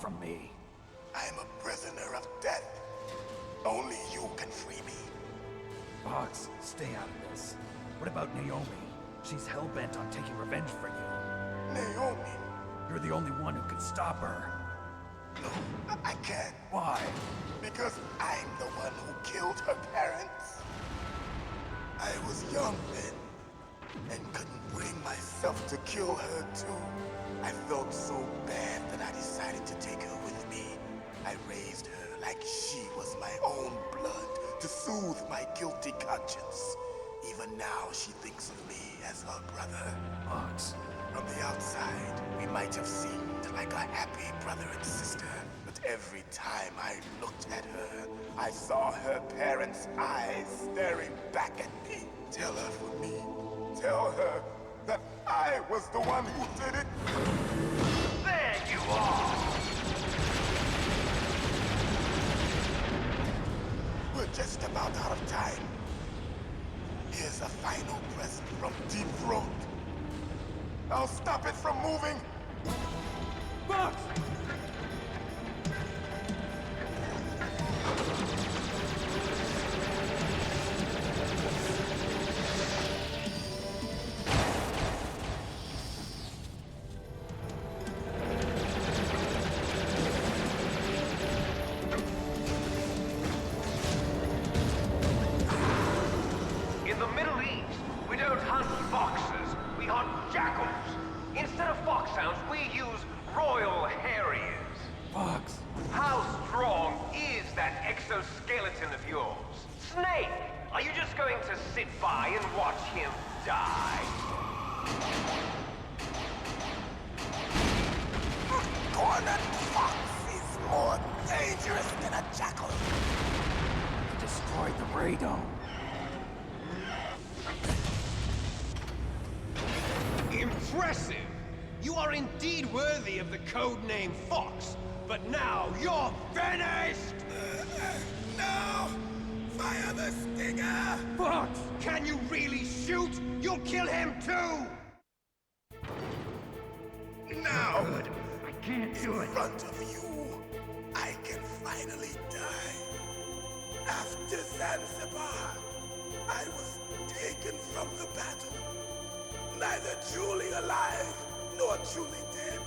from me. I'm a prisoner of death. Only you can free me. Fox, stay out of this. What about Naomi? She's hell-bent on taking revenge for you. Naomi? You're the only one who can stop her. No, I can't. Why? Because I'm the one who killed her parents. I was young then, and couldn't bring myself to kill her too. I felt so bad that I decided to take her with me. I raised her like she was my own blood to soothe my guilty conscience. Even now, she thinks of me as her brother. Fox. From the outside, we might have seemed like a happy brother and sister. But every time I looked at her, I saw her parents' eyes staring back at me. Tell her for me. Tell her that I was the one who did it. There you are! We're just about out of time. Here's a final present from Deep Throat. I'll stop it from moving. Fox! In the Middle East, we don't hunt foxes, we hunt jackals. Instead of foxhounds, we use royal harriers. Fox! How strong is that exoskeleton of yours? Snake, are you just going to sit by and watch him die? Cornered fox is more dangerous than a jackal. He destroyed the radome. Impressive! You are indeed worthy of the codename Fox, but now you're finished! No! Fire the stinger! Fox! Can you really shoot? You'll kill him too! Now! Good. I can't do In it. front of you, I can finally die. After Zanzibar, I was taken from the battle. Neither truly alive, nor truly dead.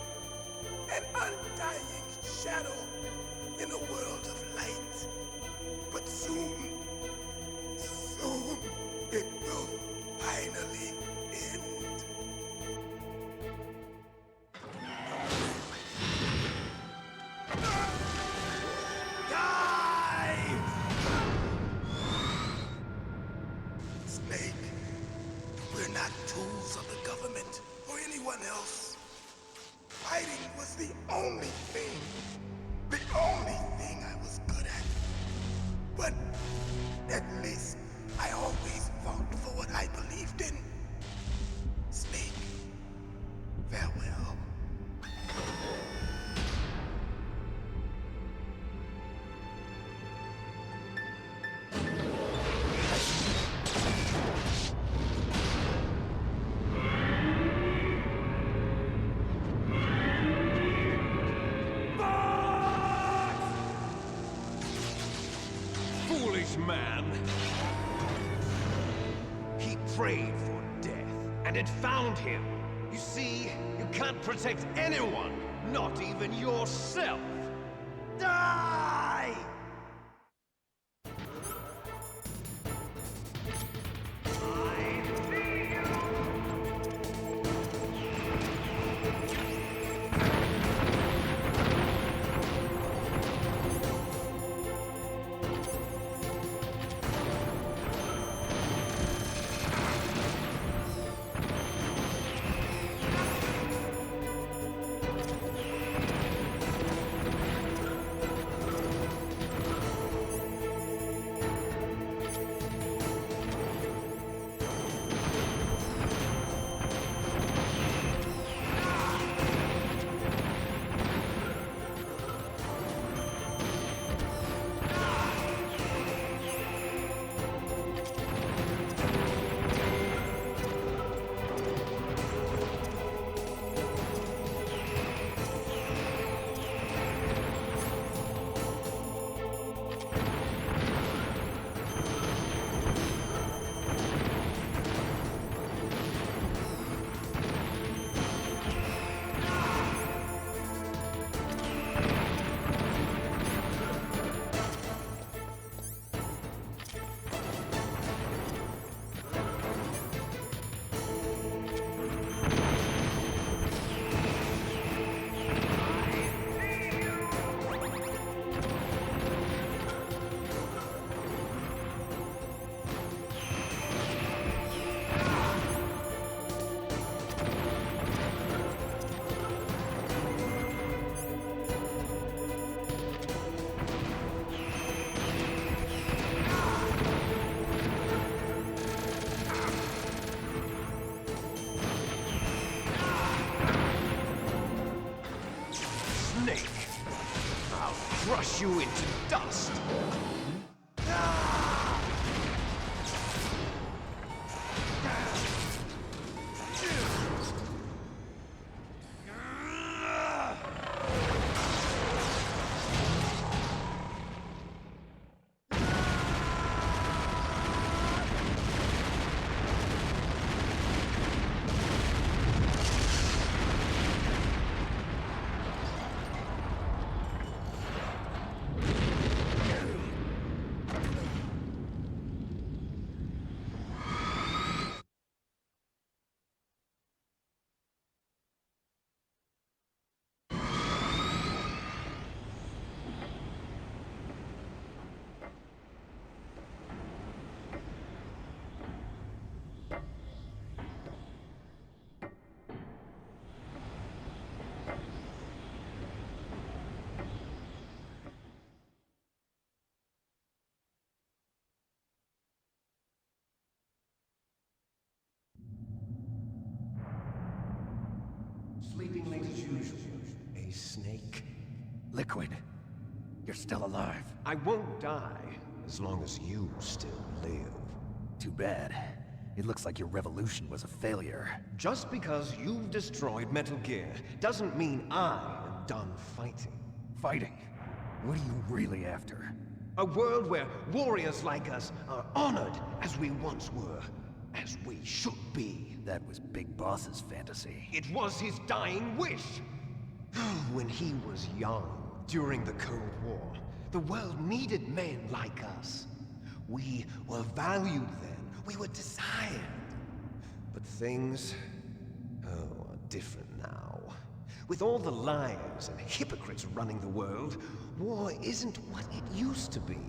An undying shadow in a world of light. But soon, it will finally end. Die! Snake, we're not tools of the government or anyone else. Fighting was the only thing I was good at. But at least I always fought for what I believed in. Snake, farewell. Foolish man! He prayed for death, and it found him. You see, you can't protect anyone, not even yourself. Die! crunch you into dust. Sleeping late as usual. A snake. Liquid, you're still alive. I won't die as long as you still live. Too bad. It looks like your revolution was a failure. Just because you've destroyed Metal Gear doesn't mean I am done fighting. Fighting? What are you really after? A world where warriors like us are honored as we once were, as we should be. That was Big Boss's fantasy. It was his dying wish. When he was young, during the Cold War, the world needed men like us. We were valued then. We were desired. But things, are different now. With all the liars and hypocrites running the world, war isn't what it used to be.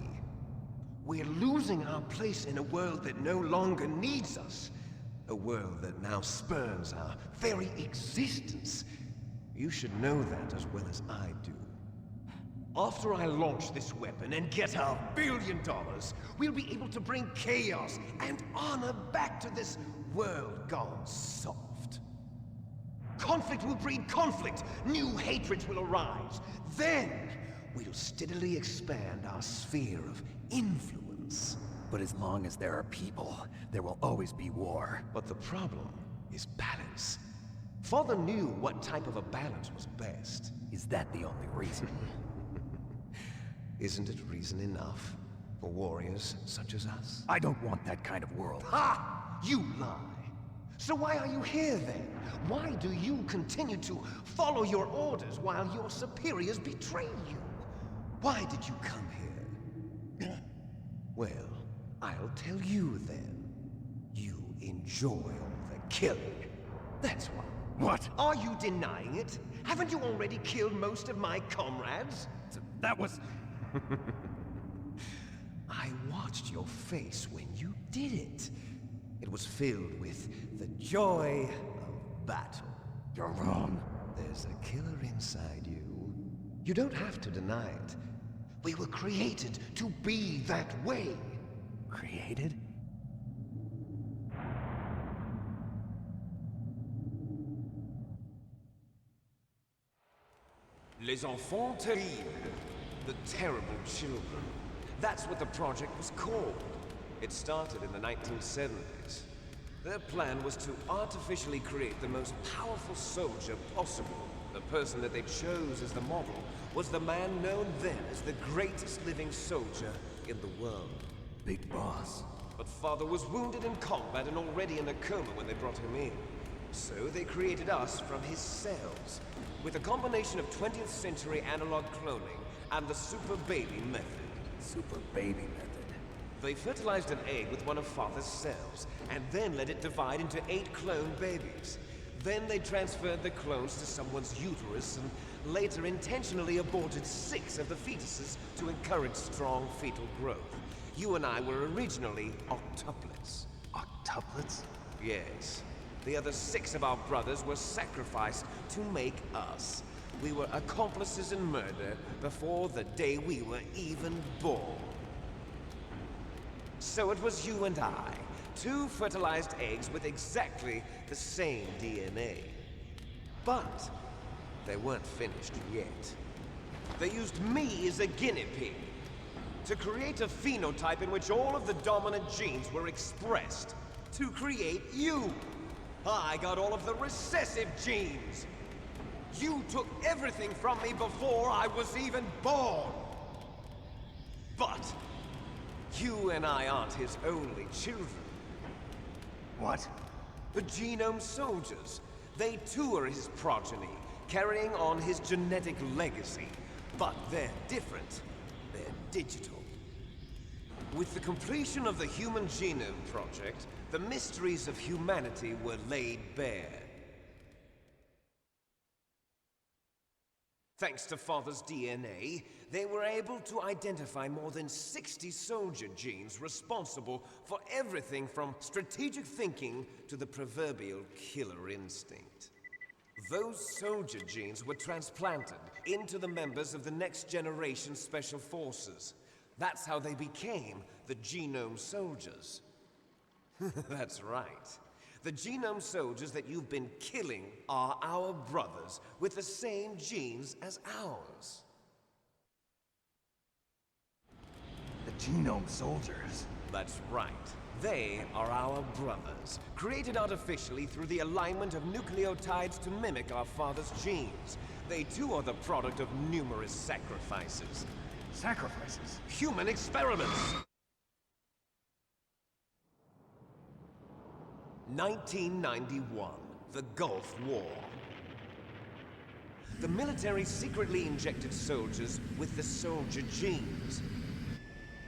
We're losing our place in a world that no longer needs us. A world that now spurns our very existence. You should know that as well as I do. After I launch this weapon and get our $1 billion, we'll be able to bring chaos and honor back to this world gone soft. Conflict will breed conflict. New hatreds will arise. Then, we'll steadily expand our sphere of influence. But as long as there are people, there will always be war. But the problem is balance. Father knew what type of a balance was best. Is that the only reason? Isn't it reason enough for warriors such as us? I don't want that kind of world. Ha! You lie! So why are you here then? Why do you continue to follow your orders while your superiors betray you? Why did you come here? Well, I'll tell you then. You enjoy all the killing. That's why. What? Are you denying it? Haven't you already killed most of my comrades? That was... I watched your face when you did it. It was filled with the joy of battle. You're wrong. There's a killer inside you. You don't have to deny it. We were created to be that way. Created? Les enfants terribles. The terrible children. That's what the project was called. It started in the 1970s. Their plan was to artificially create the most powerful soldier possible. The person that they chose as the model was the man known then as the greatest living soldier in the world. Big Boss. But Father was wounded in combat and already in a coma when they brought him in. So they created us from his cells, with a combination of 20th century analog cloning and the super baby method. Super baby method. They fertilized an egg with one of Father's cells, and then let it divide into 8 clone babies. Then they transferred the clones to someone's uterus, and later intentionally aborted 6 of the fetuses to encourage strong fetal growth. You and I were originally octuplets. Octuplets? Yes. The other 6 of our brothers were sacrificed to make us. We were accomplices in murder before the day we were even born. So it was you and I, 2 fertilized eggs with exactly the same DNA. But they weren't finished yet. They used me as a guinea pig to create a phenotype in which all of the dominant genes were expressed. To create you! I got all of the recessive genes! You took everything from me before I was even born! But you and I aren't his only children. What? The Genome Soldiers. They too are his progeny, carrying on his genetic legacy. But they're different. They're digital. With the completion of the Human Genome Project, the mysteries of humanity were laid bare. Thanks to Father's DNA, they were able to identify more than 60 soldier genes responsible for everything from strategic thinking to the proverbial killer instinct. Those soldier genes were transplanted into the members of the next generation Special Forces. That's how they became the Genome Soldiers. That's right. The Genome Soldiers that you've been killing are our brothers with the same genes as ours. The Genome Soldiers? That's right. They are our brothers, created artificially through the alignment of nucleotides to mimic our father's genes. They too are the product of numerous sacrifices. Sacrifices? Human experiments! 1991, the Gulf War. The military secretly injected soldiers with the soldier genes.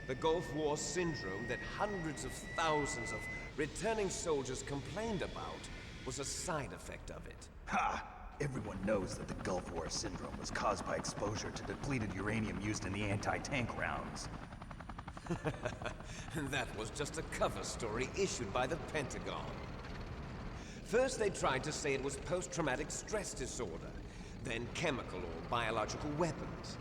The Gulf War syndrome that hundreds of thousands of returning soldiers complained about was a side effect of it. Ha! Everyone knows that the Gulf War syndrome was caused by exposure to depleted uranium used in the anti-tank rounds. That was just a cover story issued by the Pentagon. First they tried to say it was post-traumatic stress disorder, then chemical or biological weapons.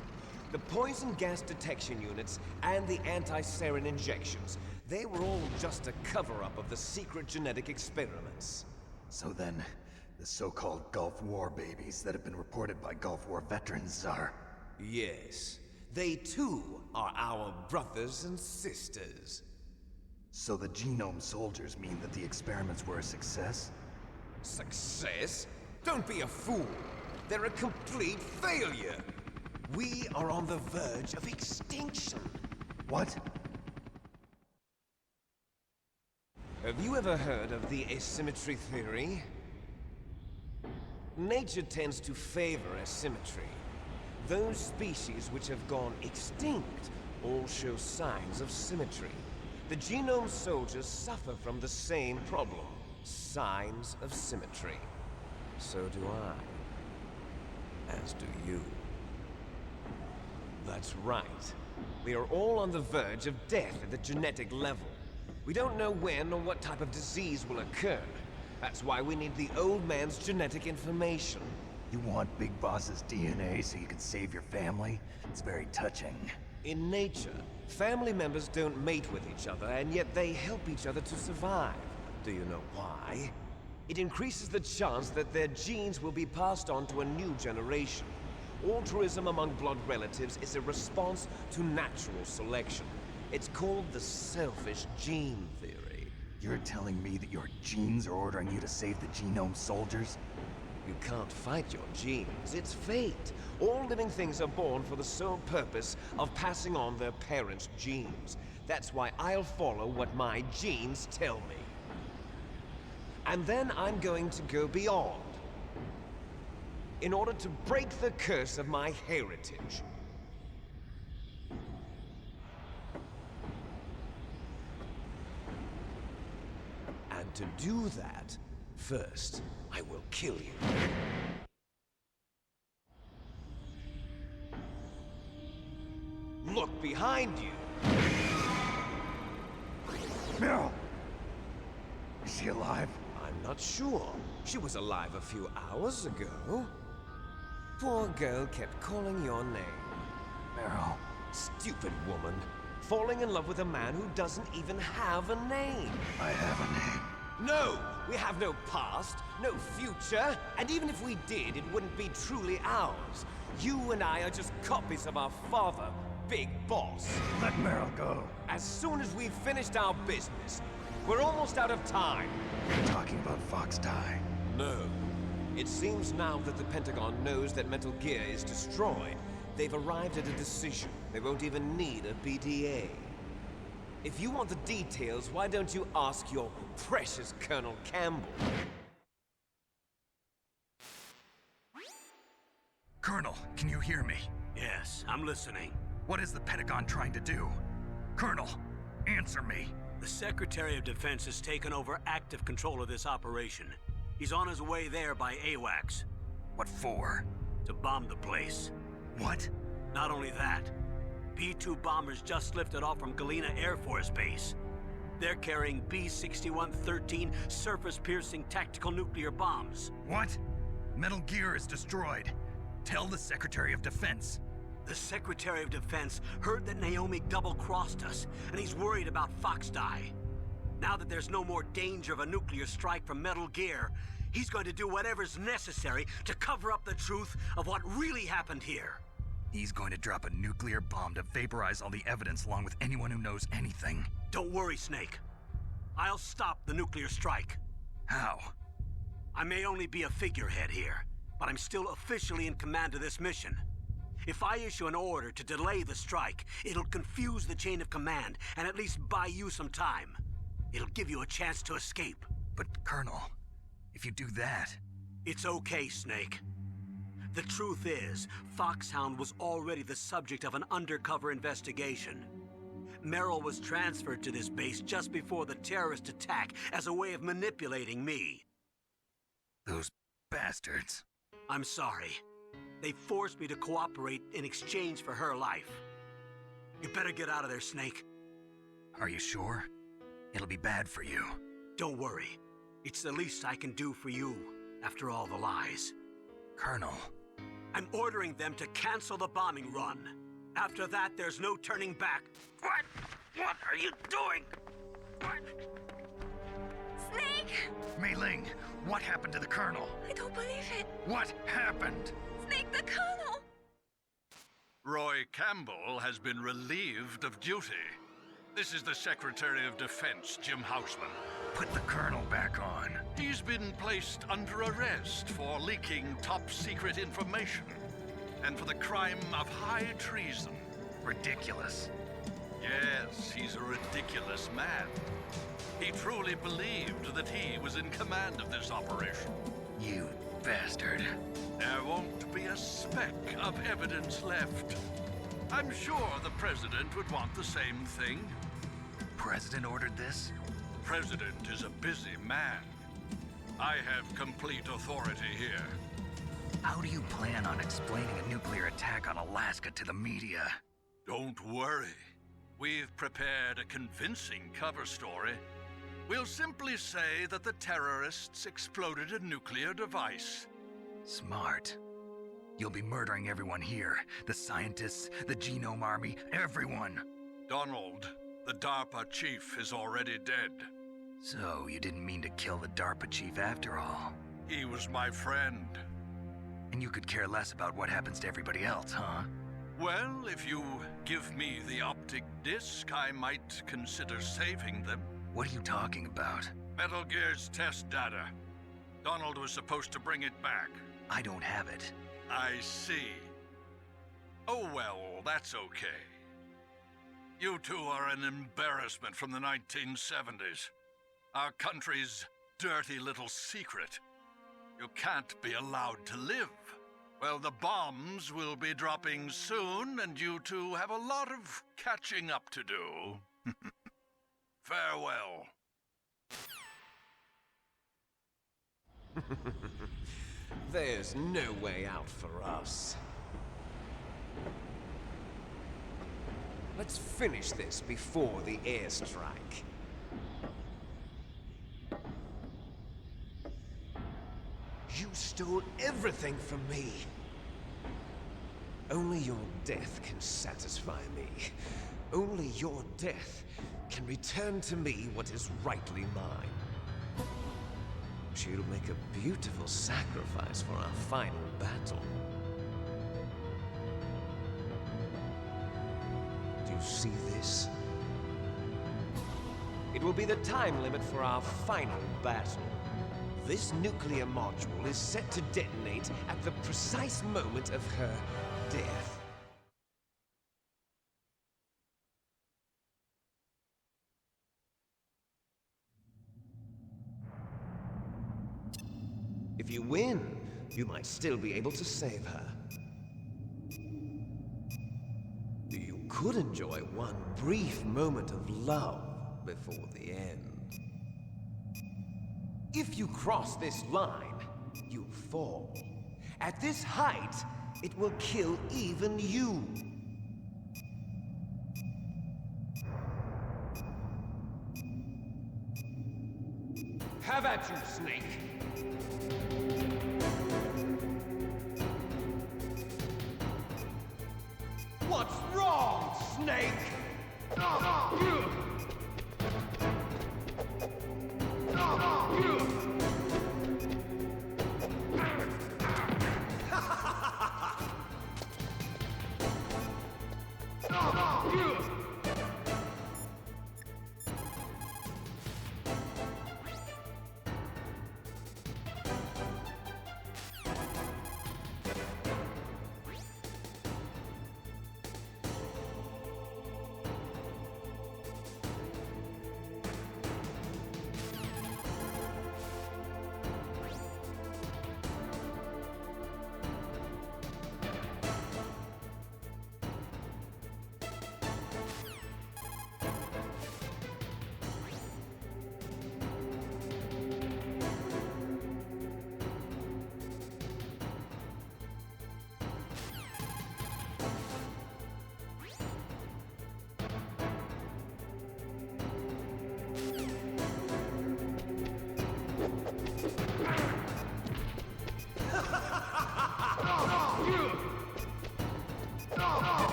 The poison gas detection units and the anti-sarin injections, they were all just a cover-up of the secret genetic experiments. So then, the so-called Gulf War babies that have been reported by Gulf War veterans are... Yes, they too are our brothers and sisters. So the Genome Soldiers mean that the experiments were a success? Success? Don't be a fool! They're a complete failure! We are on the verge of extinction! What? Have you ever heard of the asymmetry theory? Nature tends to favor asymmetry. Those species which have gone extinct all show signs of symmetry. The Genome Soldiers suffer from the same problem. Signs of symmetry. So do I. As do you. That's right. We are all on the verge of death at the genetic level. We don't know when or what type of disease will occur. That's why we need the old man's genetic information. You want Big Boss's DNA so you can save your family? It's very touching. In nature, family members don't mate with each other, and yet they help each other to survive. Do you know why? It increases the chance that their genes will be passed on to a new generation. Altruism among blood relatives is a response to natural selection. It's called the selfish gene theory. You're telling me that your genes are ordering you to save the Genome Soldiers? You can't fight your genes. It's fate. All living things are born for the sole purpose of passing on their parents' genes. That's why I'll follow what my genes tell me. And then I'm going to go beyond. In order to break the curse of my heritage. And to do that, first, I will kill you. Look behind you! Meryl! Is she alive? I'm not sure. She was alive a few hours ago. Poor girl kept calling your name. Meryl. Stupid woman. Falling in love with a man who doesn't even have a name. I have a name. No! We have no past, no future, and even if we did, it wouldn't be truly ours. You and I are just copies of our father, Big Boss. Let Meryl go. As soon as we've finished our business, we're almost out of time. You're talking about Fox Die. No. It seems now that the Pentagon knows that Metal Gear is destroyed, they've arrived at a decision. They won't even need a BDA. If you want the details, why don't you ask your precious Colonel Campbell? Colonel, can you hear me? Yes, I'm listening. What is the Pentagon trying to do? Colonel, answer me. The Secretary of Defense has taken over active control of this operation. He's on his way there by AWACS. What for? To bomb the place. What? Not only that, B-2 bombers just lifted off from Galena Air Force Base. They're carrying B-6113 surface-piercing tactical nuclear bombs. What? Metal Gear is destroyed. Tell the Secretary of Defense. The Secretary of Defense heard that Naomi double-crossed us, and he's worried about Fox Die. Now that there's no more danger of a nuclear strike from Metal Gear, he's going to do whatever's necessary to cover up the truth of what really happened here. He's going to drop a nuclear bomb to vaporize all the evidence along with anyone who knows anything. Don't worry, Snake. I'll stop the nuclear strike. How? I may only be a figurehead here, but I'm still officially in command of this mission. If I issue an order to delay the strike, it'll confuse the chain of command and at least buy you some time. It'll give you a chance to escape. But, Colonel, if you do that... It's okay, Snake. The truth is, Foxhound was already the subject of an undercover investigation. Meryl was transferred to this base just before the terrorist attack as a way of manipulating me. Those bastards. I'm sorry. They forced me to cooperate in exchange for her life. You better get out of there, Snake. Are you sure? It'll be bad for you. Don't worry. It's the least I can do for you, after all the lies. Colonel. I'm ordering them to cancel the bombing run. After that, there's no turning back. What? What are you doing? What? Snake! Mei Ling, what happened to the Colonel? I don't believe it. What happened? Snake, the Colonel! Roy Campbell has been relieved of duty. This is the Secretary of Defense, Jim Houseman. Put the Colonel back on. He's been placed under arrest for leaking top-secret information and for the crime of high treason. Ridiculous. Yes, he's a ridiculous man. He truly believed that he was in command of this operation. You bastard. There won't be a speck of evidence left. I'm sure the President would want the same thing. President ordered this? President is a busy man. I have complete authority here. How do you plan on explaining a nuclear attack on Alaska to the media? Don't worry. We've prepared a convincing cover story. We'll simply say that the terrorists exploded a nuclear device. Smart. You'll be murdering everyone here. The scientists, the Genome Army, everyone. Donald, the DARPA chief, is already dead. So, you didn't mean to kill the DARPA chief after all. He was my friend. And you could care less about what happens to everybody else, huh? Well, if you give me the optic disc, I might consider saving them. What are you talking about? Metal Gear's test data. Donald was supposed to bring it back. I don't have it. I see. Oh well, that's okay. You two are an embarrassment from the 1970s. Our country's dirty little secret. You can't be allowed to live. Well, the bombs will be dropping soon, and you two have a lot of catching up to do. Farewell. There's no way out for us. Let's finish this before the airstrike. You stole everything from me. Only your death can satisfy me. Only your death can return to me what is rightly mine. She'll make a beautiful sacrifice for our final battle. see this? It will be the time limit for our final battle. This nuclear module is set to detonate at the precise moment of her death. If you win, you might still be able to save her. You could enjoy one brief moment of love before the end. If you cross this line, you fall. At this height, it will kill even you. Have at you, Snake! What's wrong, Snake?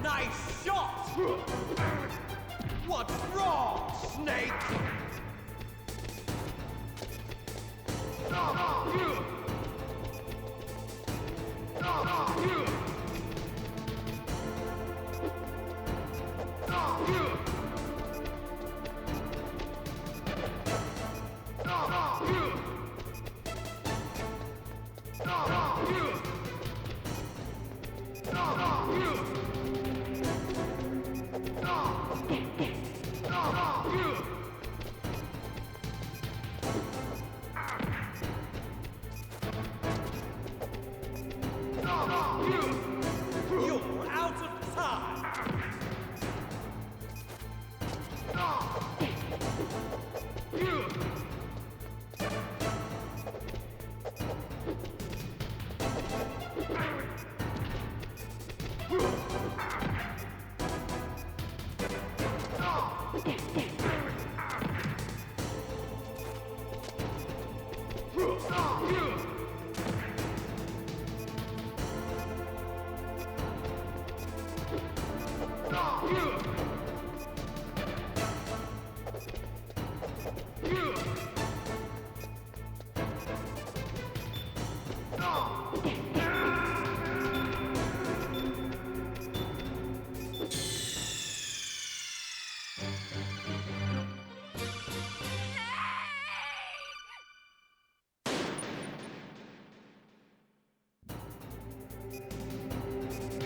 Nice shot! What's wrong, Snake? You're out of time!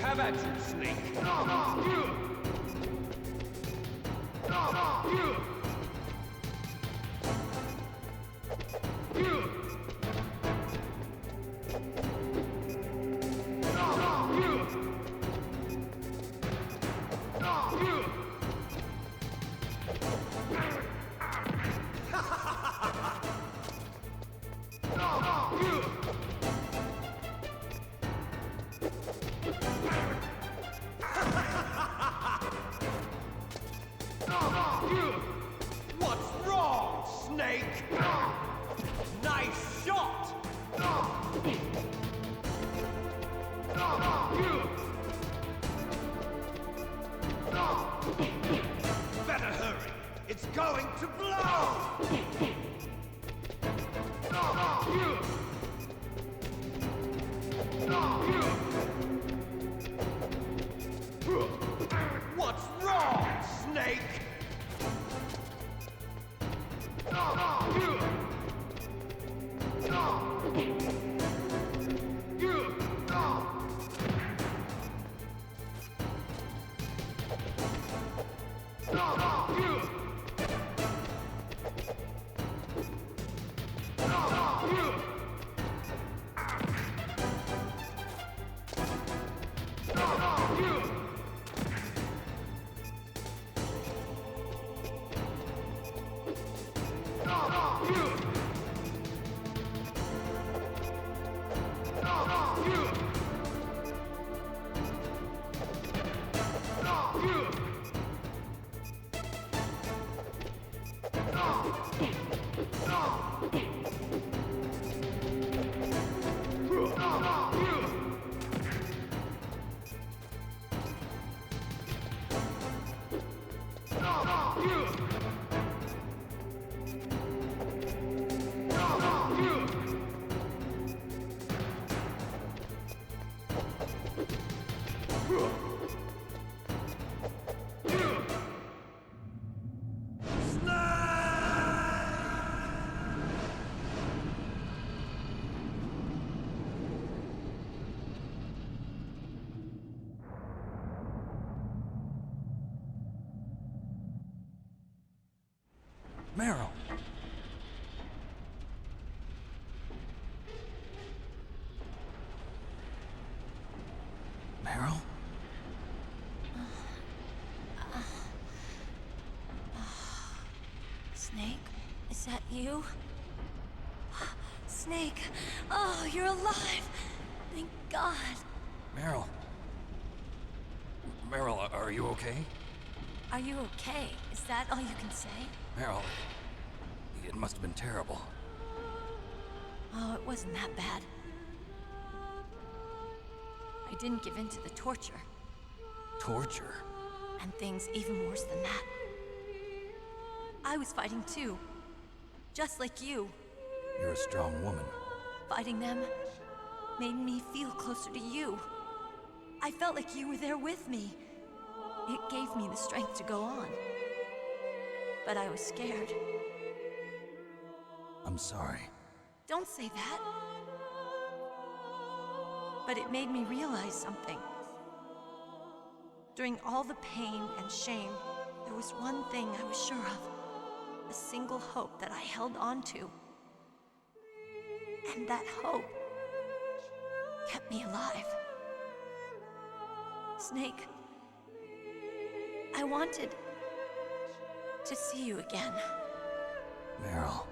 Have at you, Snake! What's wrong, Snake? Nice shot! Better hurry! It's going to blow! Meryl! Meryl? Snake, is that you? Snake, oh, you're alive! Thank God. Meryl? Meryl, are you okay? Are you okay? Is that all you can say? Meryl, it must have been terrible. Oh, it wasn't that bad. I didn't give in to the torture. Torture? And things even worse than that. I was fighting too. Just like you. You're a strong woman. Fighting them made me feel closer to you. I felt like you were there with me. It gave me the strength to go on. But I was scared. I'm sorry. Don't say that. But it made me realize something. During all the pain and shame, there was one thing I was sure of. A single hope that I held on to. And that hope kept me alive. Snake, I wanted to see you again. Meryl.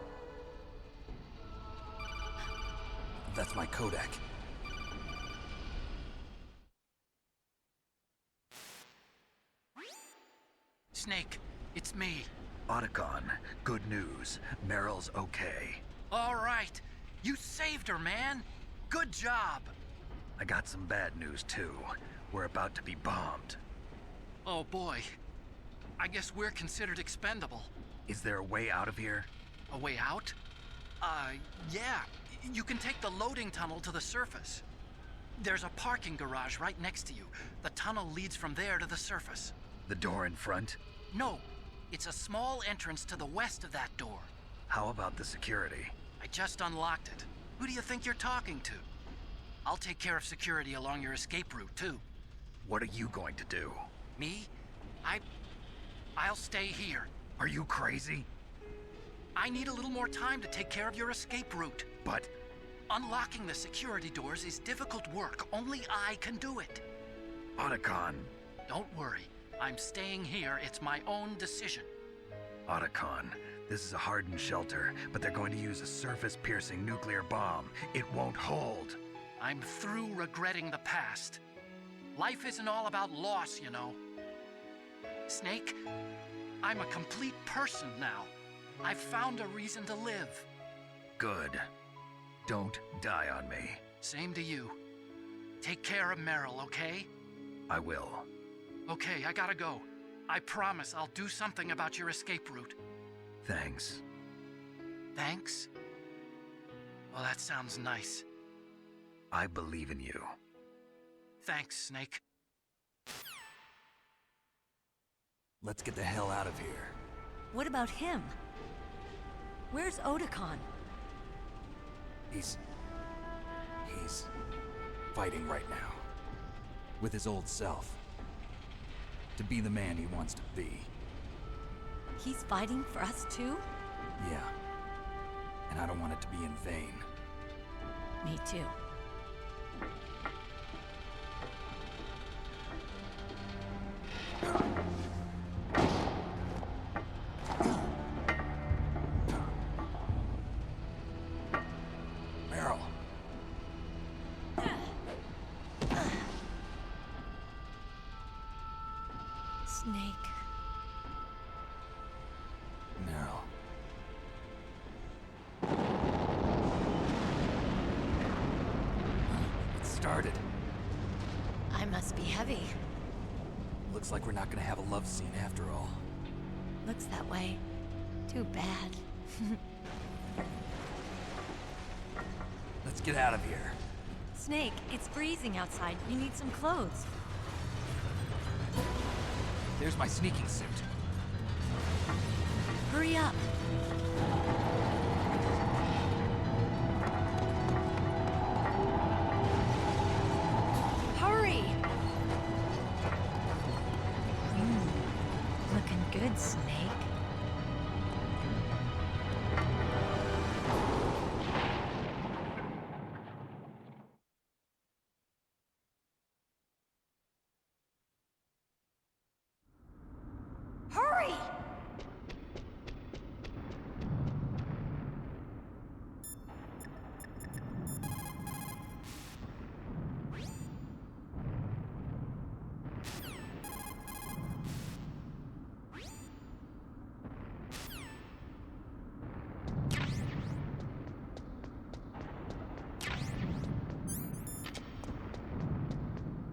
That's my Kodak. Snake, it's me. Otacon, good news. Meryl's okay. All right. You saved her, man. Good job. I got some bad news, too. We're about to be bombed. Oh, boy. I guess we're considered expendable. Is there a way out of here? A way out? Yeah. You can take the loading tunnel to the surface. There's a parking garage right next to you. The tunnel leads from there to the surface. The door in front? No. It's a small entrance to the west of that door. How about the security? I just unlocked it. Who do you think you're talking to? I'll take care of security along your escape route, too. What are you going to do? Me? I'll stay here. Are you crazy? I need a little more time to take care of your escape route. But unlocking the security doors is difficult work. Only I can do it. Otacon. Don't worry. I'm staying here. It's my own decision. Otacon, this is a hardened shelter, but they're going to use a surface-piercing nuclear bomb. It won't hold. I'm through regretting the past. Life isn't all about loss, you know. Snake, I'm a complete person now. I've found a reason to live. Good. Don't die on me. Same to you. Take care of Meryl, okay? I will. Okay, I gotta go. I promise I'll do something about your escape route. Thanks. Thanks? Well, that sounds nice. I believe in you. Thanks, Snake. Let's get the hell out of here. What about him? Where's Otacon? He's fighting right now. With his old self. To be the man he wants to be. He's fighting for us too? Yeah. And I don't want it to be in vain. Me too. Meryl. Snake. Meryl. It started. I must be heavy. Looks like we're not gonna have a love scene after all. Looks that way. Too bad. Let's get out of here. Snake, it's freezing outside. You need some clothes. There's my sneaking suit. Hurry up. Hurry! Looking good, Snake. Hurry!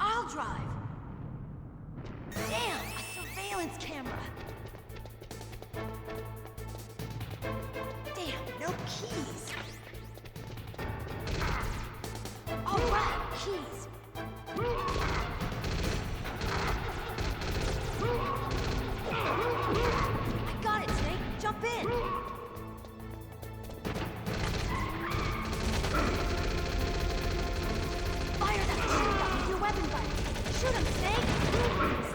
I'll drive. Damn, a surveillance camera. Damn, no keys. All right, keys. I got it, Snake. Jump in. Fire that machine gun with your weapon button. Shoot him, Snake.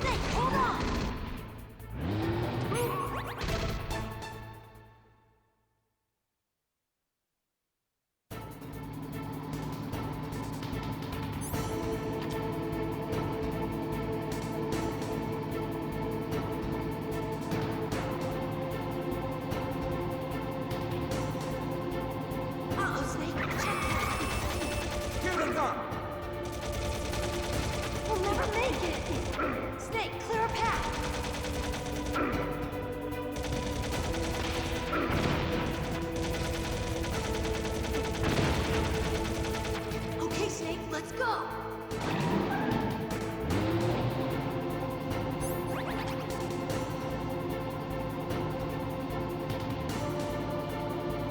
Snake, hold on. Uh-oh, Snake. Check it. Here they come! We'll never make it. Snake, clear a path. Okay, Snake, let's go.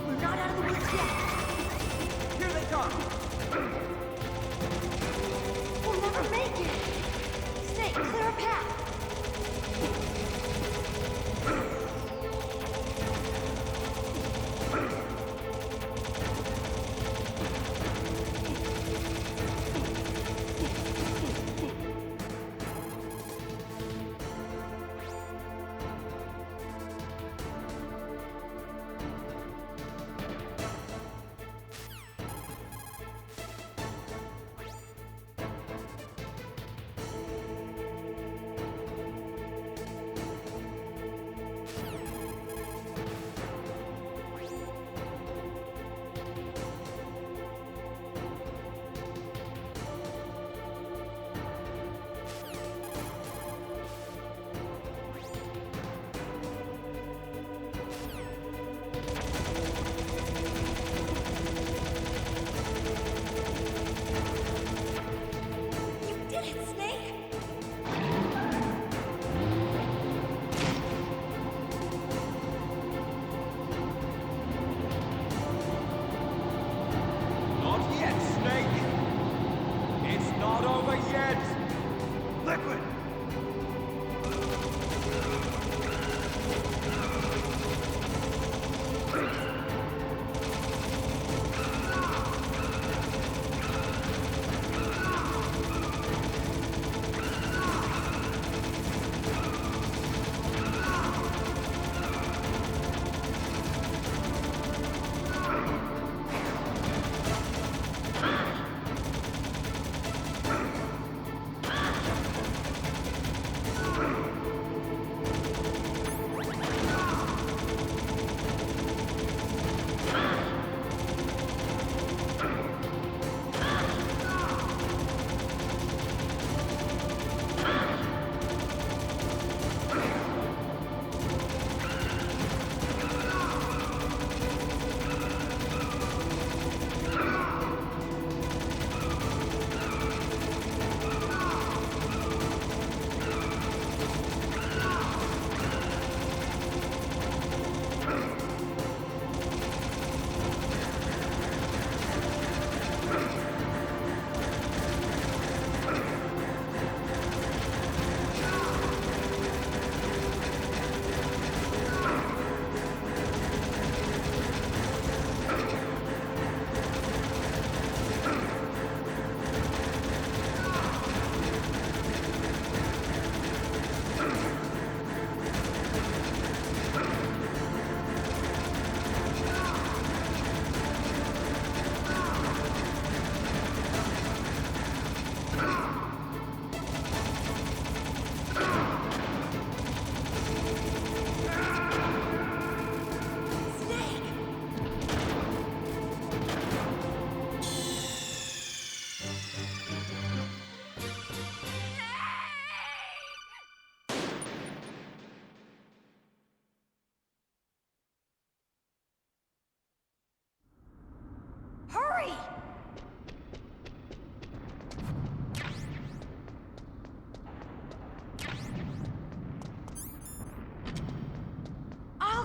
We're not out of the woods yet. Here they come! We'll never make it. Snake, clear a path. You did it, Snake. Not yet, Snake! It's not over yet! Liquid!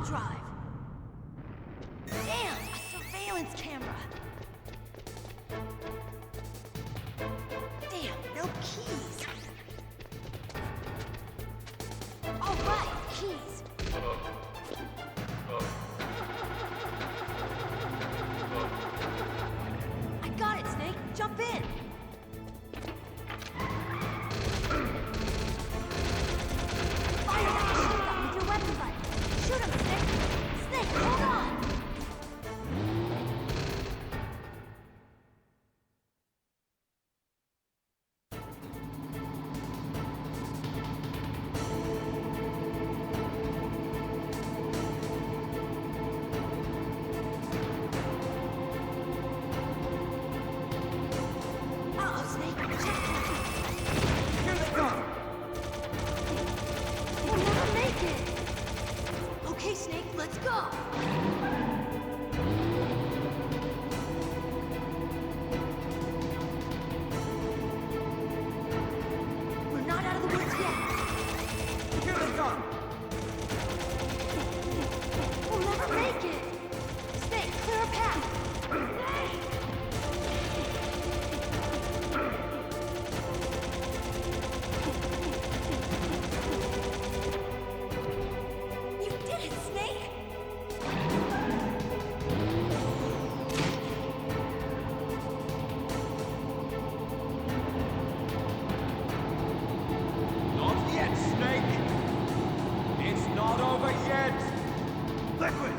drive. Damn, a surveillance camera. Damn, no keys. All right, keys. I got it, Snake. Jump in. Fire that machine gun with your weapon butt. Shoot him, Snake. Snake, hold on. Uh-oh, Snake. Checkpoint. Here they come! We'll never make it! Okay, Snake, let's go! We're not out of the woods yet! Here they come! We'll never make it! Snake, clear a path! You did it, Snake! Not yet, Snake! It's not over yet! Liquid!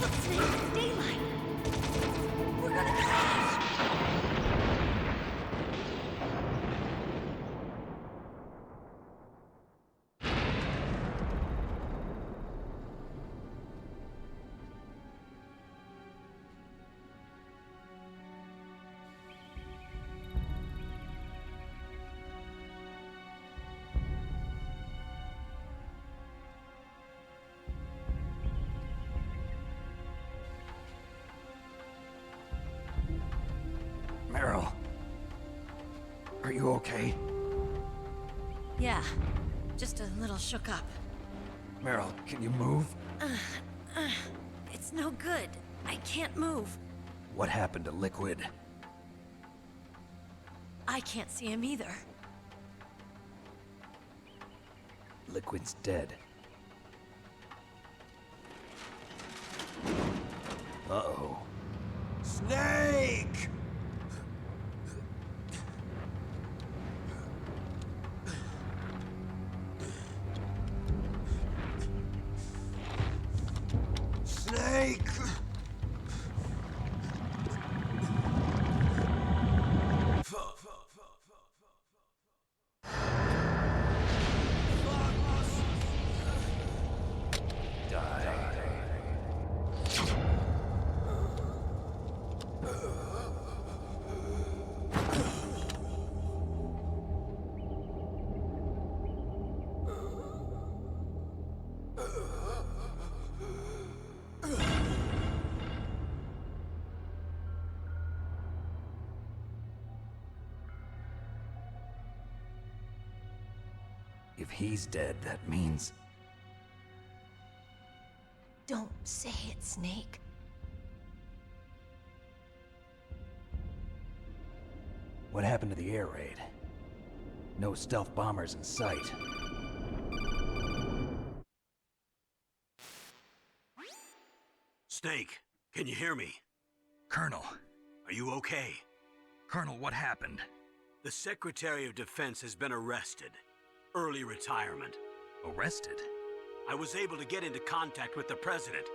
Look, Snake, it's daylight! We're gonna crash! Meryl. Are you okay? Yeah, just a little shook up. Meryl, can you move? It's no good. I can't move. What happened to Liquid? I can't see him either. Liquid's dead. Uh-oh. Snake! Snake! he's dead, that means... Don't say it, Snake. What happened to the air raid? No stealth bombers in sight. Snake, can you hear me? Colonel. Are you okay? Colonel, what happened? The Secretary of Defense has been arrested. Early retirement. Arrested? I was able to get into contact with the President.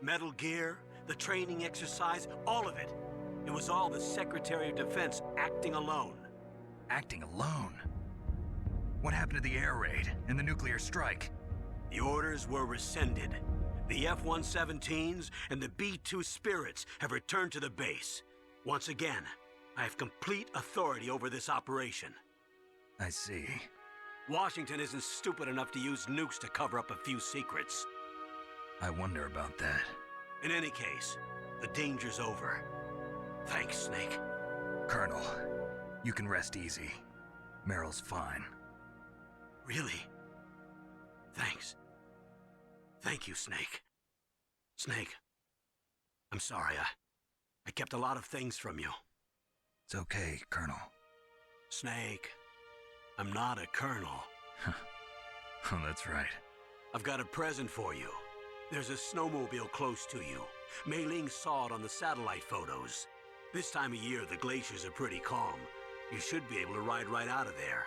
Metal Gear, the training exercise, all of it. It was all the Secretary of Defense acting alone. Acting alone? What happened to the air raid and the nuclear strike? The orders were rescinded. The F-117s and the B-2 Spirits have returned to the base. Once again, I have complete authority over this operation. I see. Washington isn't stupid enough to use nukes to cover up a few secrets. I wonder about that. In any case, the danger's over. Thanks, Snake. Colonel, you can rest easy. Meryl's fine. Really? Thanks. Thank you, Snake. Snake, I'm sorry, I kept a lot of things from you. It's okay, Colonel. Snake, I'm not a colonel. Oh, that's right. I've got a present for you. There's a snowmobile close to you. Mei Ling saw it on the satellite photos. This time of year, the glaciers are pretty calm. You should be able to ride right out of there.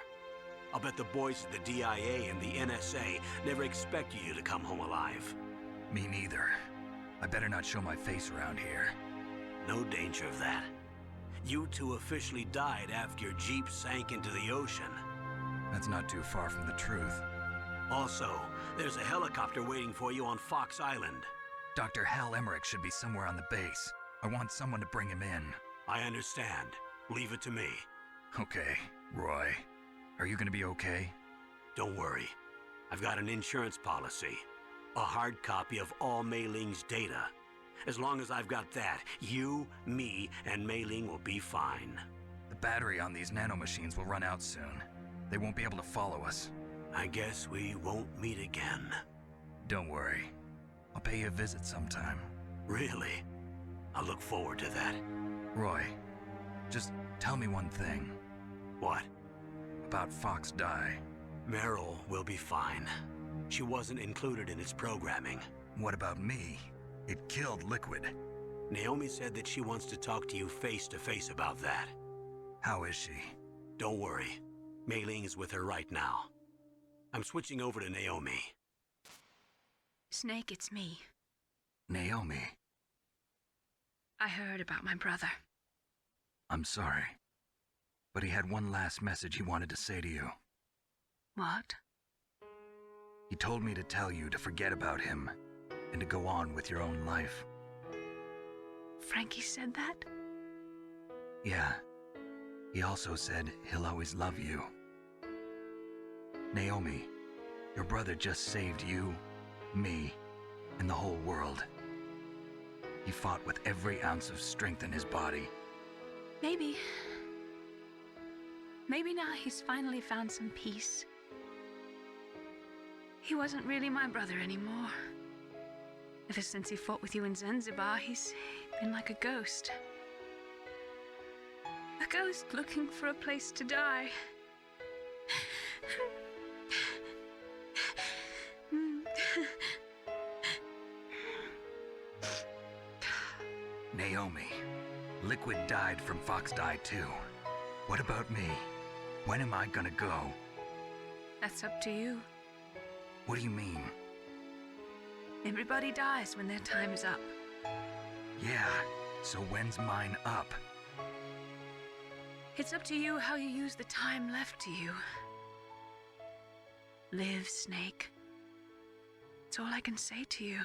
I'll bet the boys at the DIA and the NSA never expected you to come home alive. Me neither. I better not show my face around here. No danger of that. You two officially died after your Jeep sank into the ocean. That's not too far from the truth. Also, there's a helicopter waiting for you on Fox Island. Dr. Hal Emmerich should be somewhere on the base. I want someone to bring him in. I understand. Leave it to me. Okay, Roy. Are you gonna be okay? Don't worry. I've got an insurance policy. A hard copy of all Mei Ling's data. As long as I've got that, you, me, and Mei Ling will be fine. The battery on these nanomachines will run out soon. They won't be able to follow us. I guess we won't meet again. Don't worry. I'll pay you a visit sometime. Really? I look forward to that. Roy, just tell me one thing. What? About Fox Die. Meryl will be fine. She wasn't included in its programming. What about me? It killed Liquid. Naomi said that she wants to talk to you face to face about that. How is she? Don't worry. Mei Ling is with her right now. I'm switching over to Naomi. Snake, it's me. Naomi. I heard about my brother. I'm sorry. But he had one last message he wanted to say to you. What? He told me to tell you to forget about him and to go on with your own life. Frankie said that? Yeah. He also said he'll always love you. Naomi, your brother just saved you, me, and the whole world. He fought with every ounce of strength in his body. Maybe. Maybe now he's finally found some peace. He wasn't really my brother anymore. Ever since he fought with you in Zanzibar, he's been like a ghost. A ghost looking for a place to die. Naomi, Liquid died from Fox Die too. What about me? When am I gonna go? That's up to you. What do you mean? Everybody dies when their time is up. Yeah, so when's mine up? It's up to you how you use the time left to you. Live, Snake. That's all I can say to you.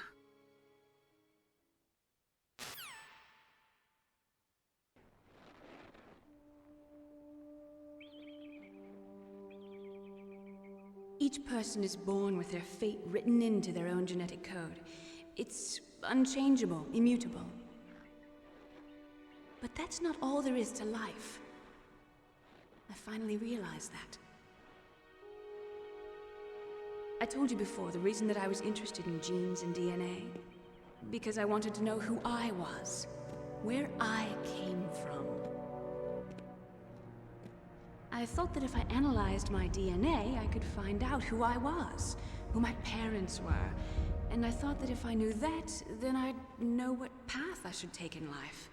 Each person is born with their fate written into their own genetic code. It's unchangeable, immutable. But that's not all there is to life. I finally realized that. I told you before the reason that I was interested in genes and DNA. Because I wanted to know who I was, where I came from. I thought that if I analyzed my DNA, I could find out who I was, who my parents were, and I thought that if I knew that, then I'd know what path I should take in life.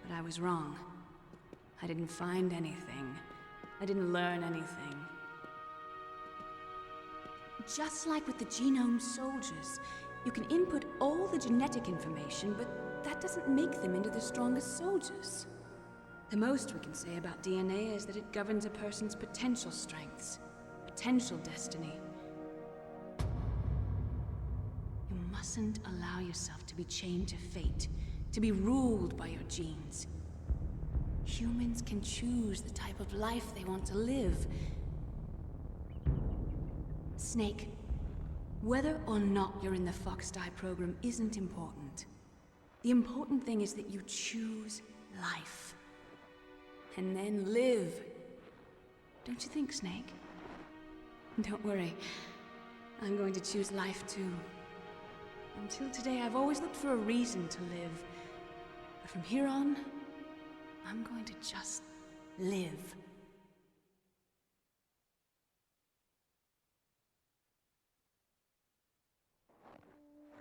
But I was wrong. I didn't find anything. I didn't learn anything. Just like with the genome soldiers, you can input all the genetic information, but that doesn't make them into the strongest soldiers. The most we can say about DNA is that it governs a person's potential strengths, potential destiny. You mustn't allow yourself to be chained to fate, to be ruled by your genes. Humans can choose the type of life they want to live. Snake, whether or not you're in the Fox-Die program isn't important. The important thing is that you choose life. And then live. Don't you think, Snake? Don't worry. I'm going to choose life too. Until today, I've always looked for a reason to live. But from here on, I'm going to just live.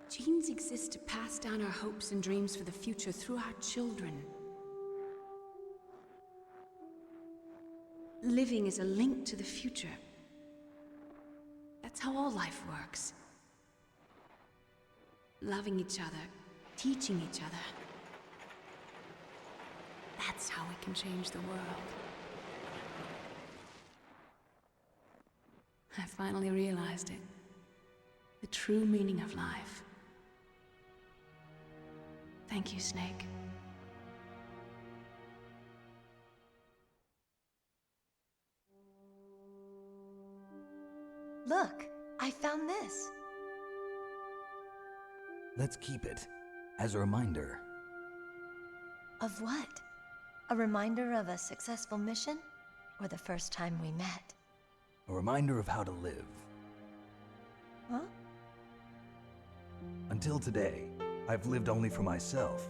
Genes exist to pass down our hopes and dreams for the future through our children. Living is a link to the future. That's how all life works. Loving each other, teaching each other. That's how we can change the world. I finally realized it. The true meaning of life. Thank you, Snake. Look, I found this. Let's keep it as a reminder. Of what? A reminder of a successful mission? Or the first time we met? A reminder of how to live. Huh? Until today, I've lived only for myself.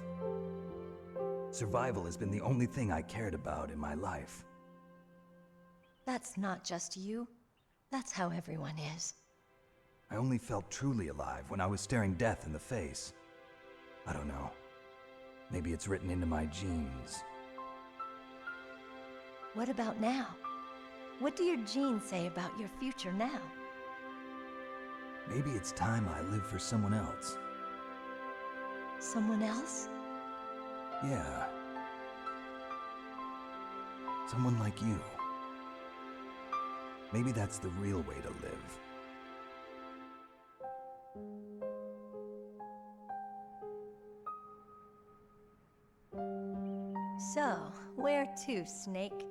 Survival has been the only thing I cared about in my life. That's not just you. That's how everyone is. I only felt truly alive when I was staring death in the face. I don't know. Maybe it's written into my genes. What about now? What do your genes say about your future now? Maybe it's time I live for someone else. Someone else? Yeah. Someone like you. Maybe that's the real way to live. So, where to, Snake?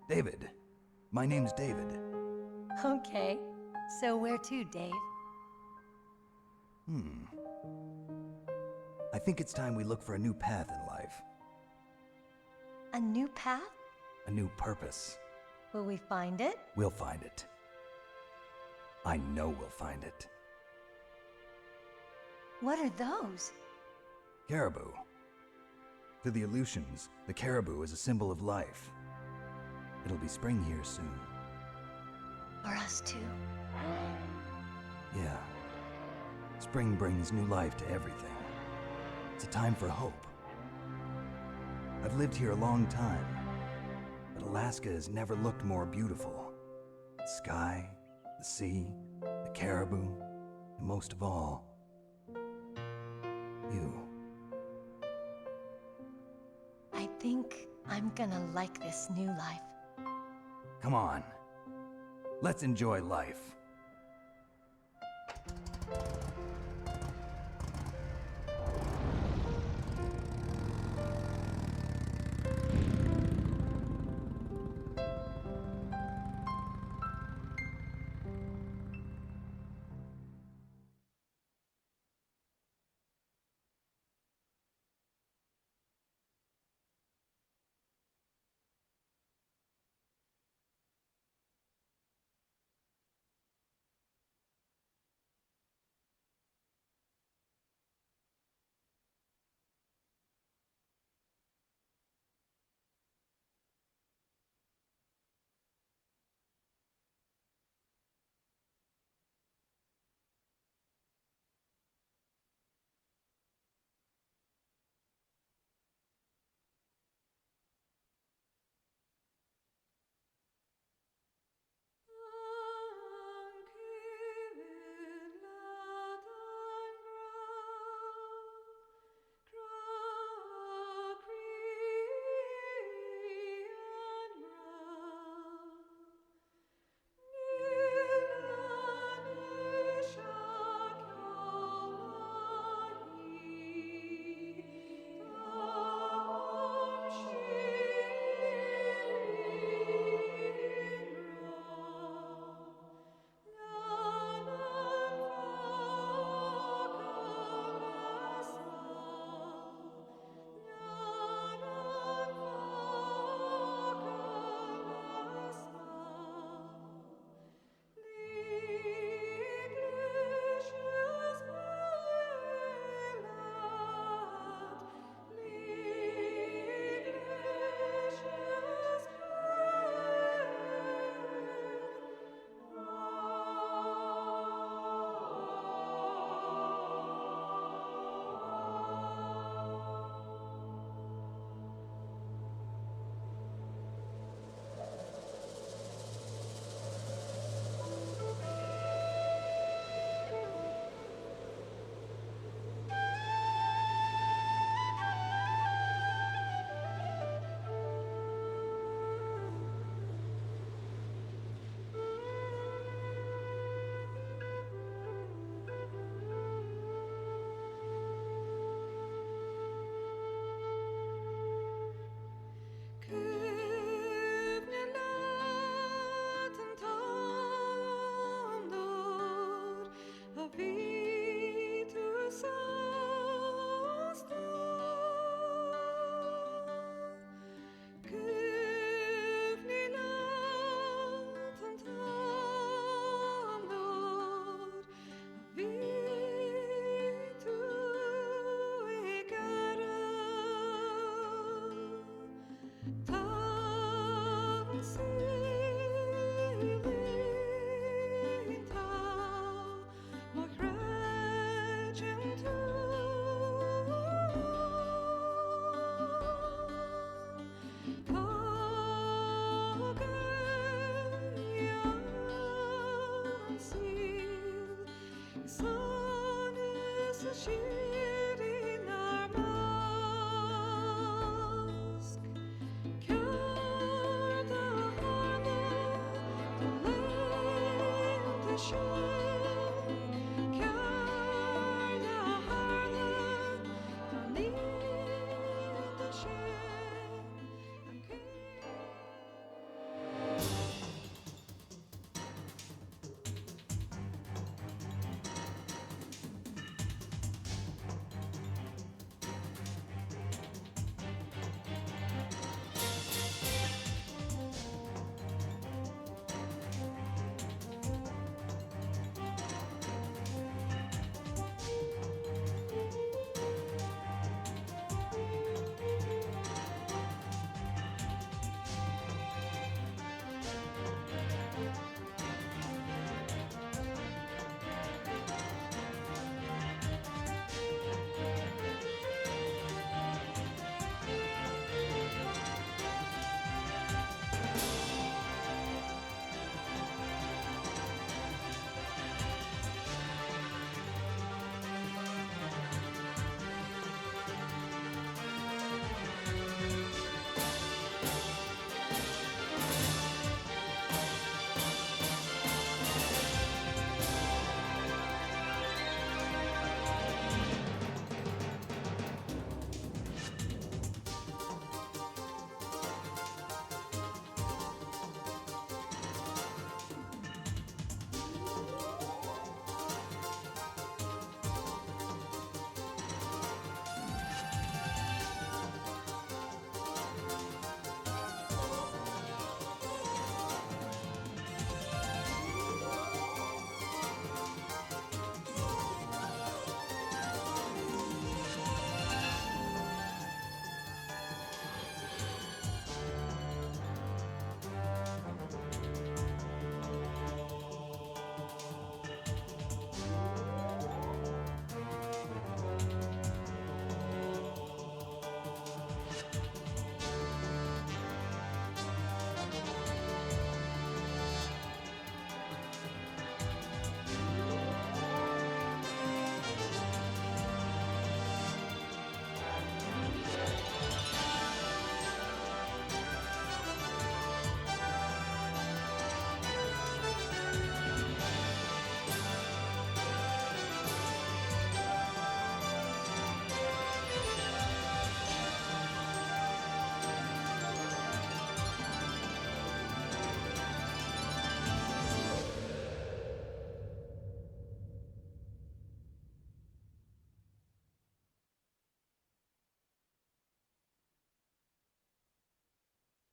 David. My name's David. Okay. So where to, Dave? I think it's time we look for a new path in life. A new path? A new purpose. Will we find it? We'll find it. I know we'll find it. What are those? Caribou. To the Aleutians, the caribou is a symbol of life. It'll be spring here soon. For us too. Yeah. Spring brings new life to everything. It's a time for hope. I've lived here a long time, but Alaska has never looked more beautiful. The sky, the sea, the caribou, and most of all, you. I think I'm gonna like this new life. Come on. Let's enjoy life.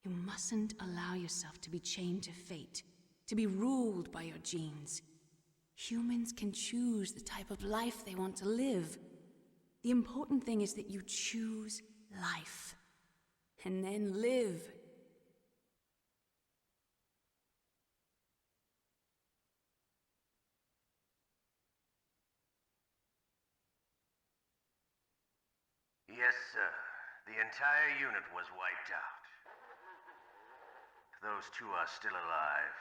You mustn't allow yourself to be chained to fate, to be ruled by your genes. Humans can choose the type of life they want to live. The important thing is that you choose life, and then live. Yes, sir. The entire unit was wiped out. Those two are still alive.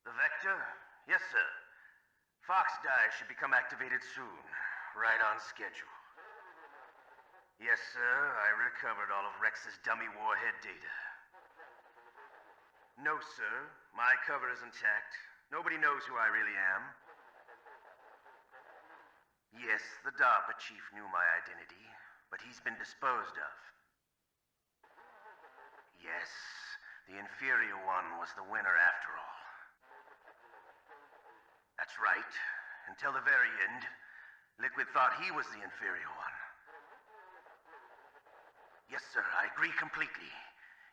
The Vector? Yes, sir. Fox Die should become activated soon. Right on schedule. Yes, sir. I recovered all of Rex's dummy warhead data. No, sir. My cover is intact. Nobody knows who I really am. Yes, the DARPA chief knew my identity, but he's been disposed of. Yes, the inferior one was the winner after all. That's right. Until the very end, Liquid thought he was the inferior one. Yes, sir, I agree completely.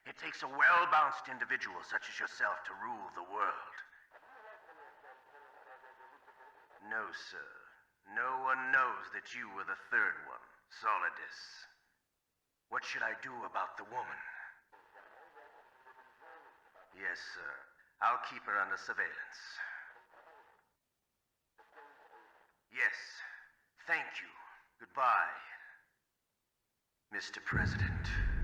It takes a well-balanced individual such as yourself to rule the world. No, sir. No one knows that you were the third one, Solidus. What should I do about the woman? Yes, sir. I'll keep her under surveillance. Yes. Thank you. Goodbye, Mr. President.